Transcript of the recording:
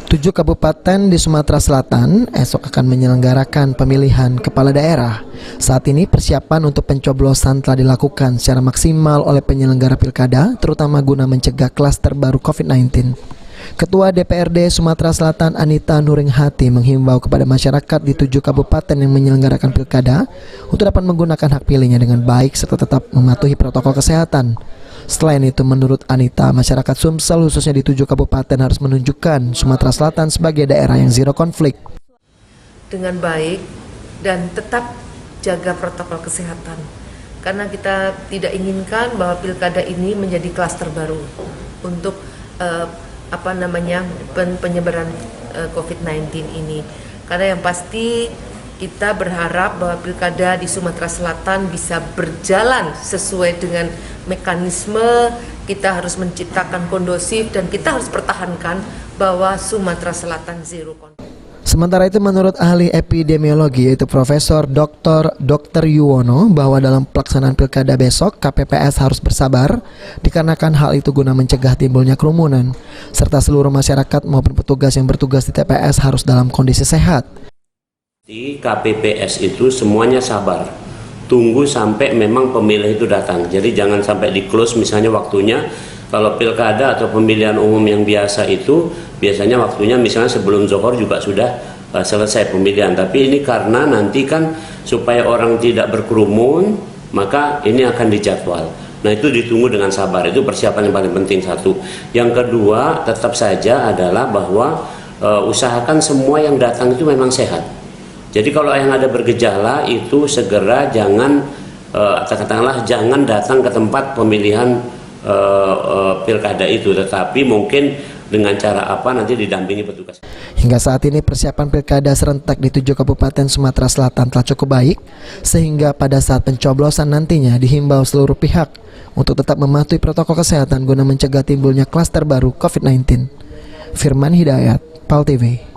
7 kabupaten di Sumatera Selatan esok akan menyelenggarakan pemilihan kepala daerah. Saat ini persiapan untuk pencoblosan telah dilakukan secara maksimal oleh penyelenggara pilkada, terutama guna mencegah klaster baru COVID-19. Ketua DPRD Sumatera Selatan Anita Nuringhati menghimbau kepada masyarakat di 7 kabupaten yang menyelenggarakan pilkada untuk dapat menggunakan hak pilihnya dengan baik serta tetap mematuhi protokol kesehatan. Selain itu, menurut Anita, masyarakat Sumsel khususnya di 7 kabupaten harus menunjukkan Sumatera Selatan sebagai daerah yang zero konflik. Dengan baik dan tetap jaga protokol kesehatan. Karena kita tidak inginkan bahwa pilkada ini menjadi klaster baru untuk penyebaran COVID-19 ini. Karena yang pasti kita berharap bahwa pilkada di Sumatera Selatan bisa berjalan sesuai dengan mekanisme. Kita harus menciptakan kondusif dan kita harus pertahankan bahwa Sumatera Selatan zero konflik. Sementara itu, menurut ahli epidemiologi yaitu Profesor Dr. Yuwono, bahwa dalam pelaksanaan pilkada besok KPPS harus bersabar dikarenakan hal itu guna mencegah timbulnya kerumunan, serta seluruh masyarakat maupun petugas yang bertugas di TPS harus dalam kondisi sehat. Di KPPS itu semuanya sabar, tunggu sampai memang pemilih itu datang. Jadi jangan sampai di close misalnya waktunya. Kalau pilkada atau pemilihan umum yang biasa itu biasanya waktunya misalnya sebelum Zohor juga sudah selesai pemilihan. Tapi ini karena nanti kan supaya orang tidak berkerumun, maka ini akan dijadwal. Nah, itu ditunggu dengan sabar. Itu persiapan yang paling penting, satu. Yang kedua, tetap saja adalah bahwa usahakan semua yang datang itu memang sehat. Jadi kalau yang ada bergejala itu segera jangan jangan datang ke tempat pemilihan pilkada itu, tetapi mungkin dengan cara apa nanti didampingi petugas. Hingga saat ini persiapan pilkada serentak di 7 kabupaten Sumatera Selatan telah cukup baik, sehingga pada saat pencoblosan nantinya dihimbau seluruh pihak untuk tetap mematuhi protokol kesehatan guna mencegah timbulnya klaster baru COVID-19. Firman Hidayat, PAL TV.